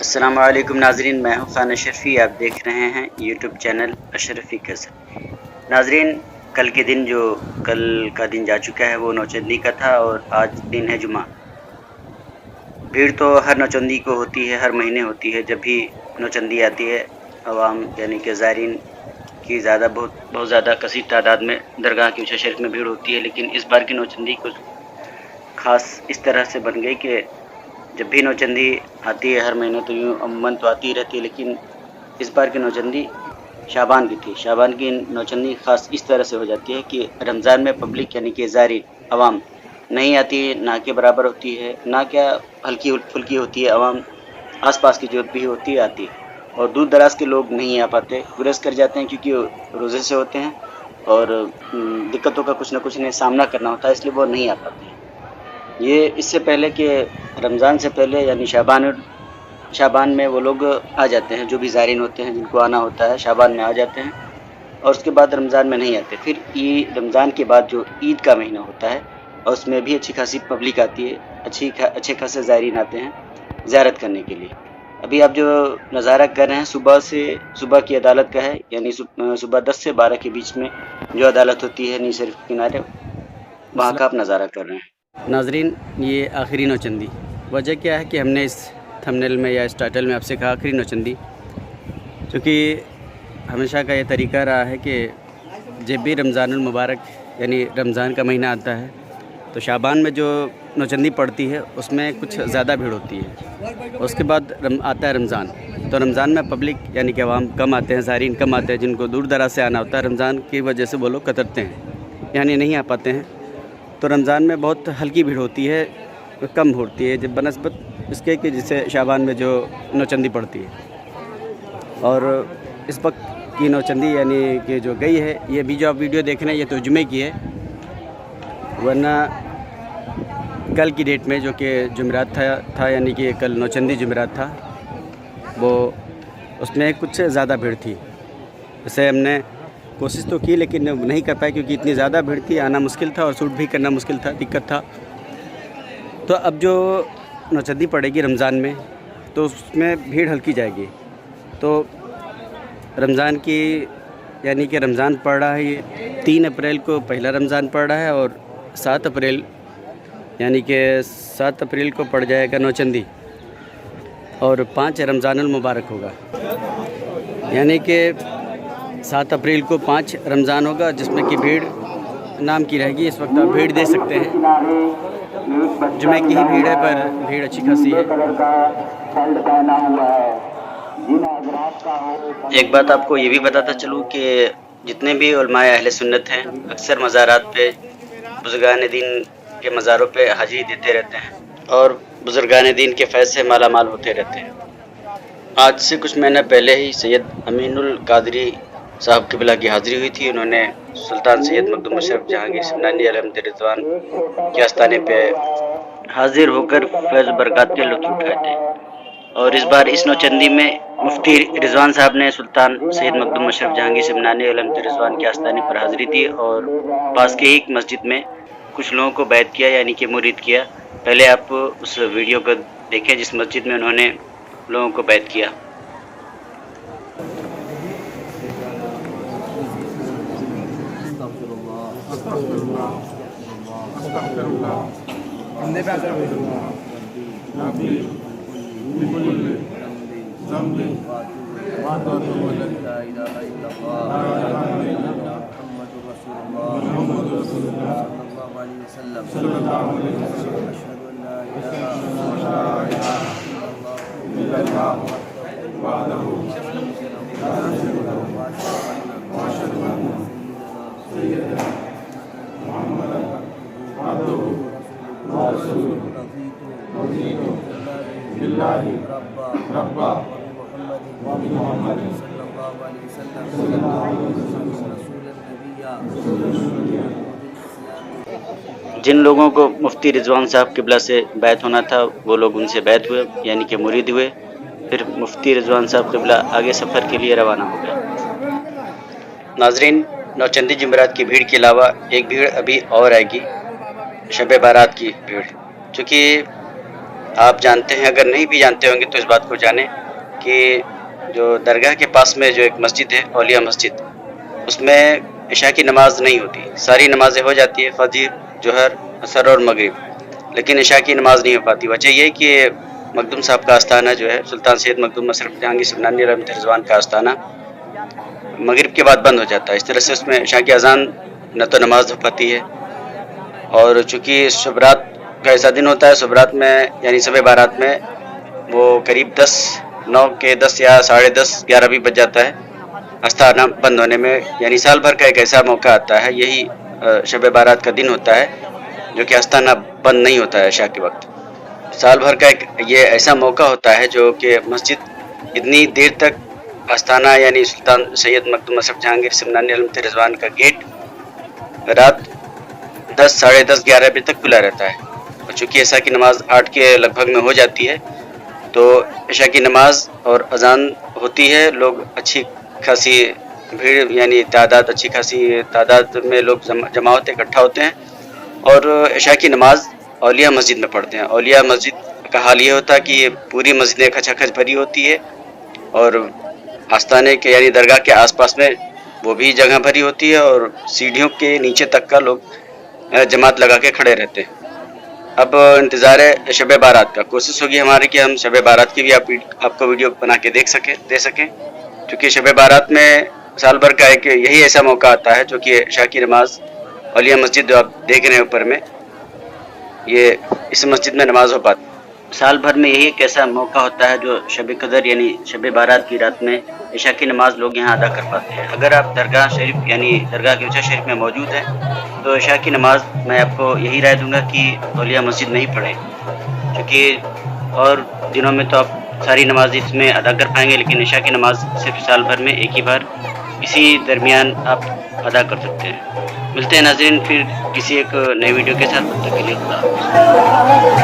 السلام علیکم ناظرین، میں ہوں خان اشرفی، آپ دیکھ رہے ہیں یوٹیوب چینل اشرفی کزر۔ ناظرین، کل کا دن جا چکا ہے، وہ نوچندی کا تھا اور آج دن ہے جمعہ۔ بھیڑ تو ہر نوچندی کو ہوتی ہے، ہر مہینے ہوتی ہے۔ جب بھی نوچندی آتی ہے، عوام یعنی کہ زائرین کی بہت زیادہ کثیر تعداد میں درگاہ کی اونچا شریف میں بھیڑ ہوتی ہے، لیکن اس بار کی نوچندی کچھ خاص اس طرح سے بن گئی کہ جب بھی نوچندی آتی ہے ہر مہینے تو یوں عموماً تو آتی رہتی ہے، لیکن اس بار کی نوچندی شعبان کی تھی۔ شعبان کی نوچندی خاص اس طرح سے ہو جاتی ہے کہ رمضان میں پبلک یعنی کہ زائرین عوام نہیں آتی، نہ کے برابر ہوتی ہے، نہ کیا ہلکی پھلکی ہوتی ہے، عوام آس پاس کی جو بھی ہوتی ہے آتی ہے، اور دور دراز کے لوگ نہیں آ پاتے، گریز کر جاتے ہیں کیونکہ روزے سے ہوتے ہیں اور دقتوں کا کچھ نہ کچھ انہیں سامنا کرنا ہوتا ہے، اس لیے وہ نہیں آ پاتے ہیں۔ یہ اس سے پہلے کہ رمضان سے پہلے یعنی شعبان میں وہ لوگ آ جاتے ہیں، جو بھی زائرین ہوتے ہیں جن کو آنا ہوتا ہے شعبان میں آ جاتے ہیں، اور اس کے بعد رمضان میں نہیں آتے۔ پھر رمضان کے بعد جو عید کا مہینہ ہوتا ہے، اور اس میں بھی اچھی خاصی پبلک آتی ہے، اچھے خاصے زائرین آتے ہیں زیارت کرنے کے لیے۔ ابھی آپ جو نظارہ کر رہے ہیں صبح کی عدالت کا ہے، یعنی صبح 10 سے 12 کے بیچ میں جو عدالت ہوتی ہے نیز شریف کے کنارے، وہاں کا آپ نظارہ کر رہے ہیں۔ ناظرین، یہ آخری نوچندی، وجہ کیا ہے کہ ہم نے اس تھمبنیل میں یا اس ٹائٹل میں آپ سے کہا آخری نوچندی، کیونکہ ہمیشہ کا یہ طریقہ رہا ہے کہ جب بھی رمضان المبارک یعنی رمضان کا مہینہ آتا ہے تو شعبان میں جو نوچندی پڑتی ہے اس میں کچھ زیادہ بھیڑ ہوتی ہے، اس کے بعد آتا ہے رمضان، تو رمضان میں پبلک یعنی کہ عوام کم آتے ہیں، زائرین کم آتے ہیں، جن کو دور دراز سے آنا ہوتا ہے، رمضان کی وجہ سے وہ لوگ کترتے ہیں یعنی نہیں آ پاتے ہیں، تو رمضان میں بہت ہلکی بھیڑ ہوتی ہے، کم ہوتی ہے جب بنسبت اس کے کہ جسے شعبان میں جو نوچندی پڑتی ہے۔ اور اس وقت کی نوچندی یعنی کہ جو گئی ہے، یہ بھی جو آپ ویڈیو دیکھ رہے ہیں یہ تو جمعے کی ہے، ورنہ کل کی ڈیٹ میں جو کہ جمعرات تھا یعنی کہ کل نوچندی جمعرات تھا، وہ اس میں کچھ زیادہ بھیڑ تھی۔ اسے ہم نے کوشش تو کی لیکن نہیں کر پائے کیونکہ اتنی زیادہ بھیڑ تھی، آنا مشکل تھا اور شوٹ بھی کرنا مشکل تھا، دقت تھا۔ تو اب جو نوچندی پڑے گی رمضان میں تو اس میں بھیڑ ہلکی جائے گی، تو رمضان کی یعنی کہ رمضان پڑ رہا ہے، یہ 3 اپریل کو پہلا رمضان پڑ رہا ہے اور 7 اپریل یعنی کہ 7 اپریل کو پڑ جائے گا نوچندی، اور 5 رمضان المبارک ہوگا، یعنی کہ 7 اپریل کو 5 رمضان ہوگا جس میں کہ بھیڑ نام کی رہے گی۔ اس وقت آپ بھیڑ دیکھ سکتے ہیں، جمعے کی ہی بھیڑ ہے پر بھیڑ اچھی خاصی ہے۔ ایک بات آپ کو یہ بھی بتاتا چلوں کہ جتنے بھی علماء اہل سنت ہیں اکثر مزارات پہ بزرگان دین کے مزاروں پہ حاضری دیتے رہتے ہیں اور بزرگان دین کے فیض سے مالا مال ہوتے رہتے ہیں۔ آج سے کچھ مہینہ پہلے ہی سید امین القادری صاحب قبلہ کی حاضری ہوئی تھی، انہوں نے سلطان سید مخدوم مشرف جہانگیر سمنانی علیہ رضوان کے آستانے پہ حاضر ہو کر فیض برکات کے لطف اٹھائے تھے، اور اس بار اس نوچندی میں مفتی رضوان صاحب نے سلطان سید مخدوم مشرف جہانگیر سمنانی علیہ رضوان کے آستانے پر حاضری دی اور پاس کے ایک مسجد میں کچھ لوگوں کو بیعت کیا یعنی کہ مرید کیا۔ پہلے آپ اس ویڈیو کو دیکھیں جس مسجد میں انہوں نے لوگوں کو بیعت کیا۔ جن لوگوں کو مفتی رضوان صاحب قبلہ سے بیعت ہونا تھا وہ لوگ ان سے بیعت ہوئے یعنی کہ مرید ہوئے، پھر مفتی رضوان صاحب قبلہ آگے سفر کے لیے روانہ ہو گئے۔ ناظرین، نوچندی جمعرات کی بھیڑ کے علاوہ ایک بھیڑ ابھی اور آئے گی، شب بارات کی بھیڑ، چونکہ آپ جانتے ہیں، اگر نہیں بھی جانتے ہوں گے تو اس بات کو جانیں کہ جو درگاہ کے پاس میں جو ایک مسجد ہے اولیاء مسجد، اس میں عشاء کی نماز نہیں ہوتی. ساری نمازیں ہو جاتی ہے، فجر، ظہر، عصر اور مغرب، لیکن عشاء کی نماز نہیں ہو پاتی. وجہ یہ کہ مخدوم صاحب کا آستانہ جو ہے سلطان سید مخدوم اشرف جہانگیر سمنانی رحمۃ رضوان کا آستانہ مغرب کے بعد بند ہو جاتا ہے. اس طرح سے اس میں عشاء کی اذان نہ تو نماز ہو پاتی ہے، اور چونکہ شب رات کا ایسا دن ہوتا ہے، شب رات میں یعنی شب بارات میں وہ قریب 9 کے 10 یا 10:30 11 بھی بج جاتا ہے آستانہ بند ہونے میں. یعنی سال بھر کا ایک ایسا موقع آتا ہے، یہی شب بارات کا دن ہوتا ہے جو کہ آستانہ بند نہیں ہوتا ہے عشاء کے وقت. سال بھر کا ایک یہ ایسا موقع ہوتا ہے جو کہ مسجد اتنی دیر تک آستانہ یعنی سلطان سید مخدوم اشرف جہانگیر سمنانی رحمۃ رضوان کا گیٹ رات 10 10:30 11 بجے تک کھلا رہتا ہے. اور چونکہ عشاء کی نماز 8 کے لگ بھگ میں ہو جاتی ہے تو عشاء کی نماز اور اذان ہوتی ہے. لوگ اچھی خاصی بھیڑ یعنی اچھی خاصی تعداد میں لوگ جمع ہوتے اکٹھا ہوتے ہیں اور عشاء کی نماز اولیاء مسجد میں پڑھتے ہیں. اولیاء مسجد کا حال یہ ہوتا ہے کہ یہ پوری مسجدیں کھچا کھچ بھری ہوتی ہے اور آستانے کے یعنی درگاہ کے آس پاس میں وہ بھی جگہ بھری ہوتی ہے اور سیڑھیوں کے نیچے تک کا لوگ جماعت لگا کے کھڑے رہتے ہیں. اب انتظار ہے شب بارات کا. کوشش ہوگی ہماری کہ ہم شب بارات کی بھی آپ کو ویڈیو بنا کے دے سکیں کیونکہ شب بارات میں سال بھر کا ایک یہی ایسا موقع آتا ہے جو کہ عشاء کی نماز اولیاء مسجد جو آپ دیکھ رہے ہیں اوپر میں، یہ اس مسجد میں نماز ہو پاتی. سال بھر میں یہی ایک ایسا موقع ہوتا ہے جو شب قدر یعنی شب بارات کی رات میں عشاء کی نماز لوگ یہاں ادا کر پاتے ہیں. اگر آپ درگاہ شریف یعنی درگاہ کے عشاء شریف میں موجود ہیں تو عشاء کی نماز میں آپ کو یہی رائے دوں گا کہ اولیاء مسجد میں ہی پڑھیں، کیونکہ اور دنوں میں تو آپ ساری نماز اس میں ادا کر پائیں گے، لیکن عشاء کی نماز صرف سال بھر میں ایک ہی بار اسی درمیان آپ ادا کر سکتے ہیں. ملتے ہیں ناظرین پھر کسی ایک نئے ویڈیو کے ساتھ. تب تک کے لیے خدا حافظ.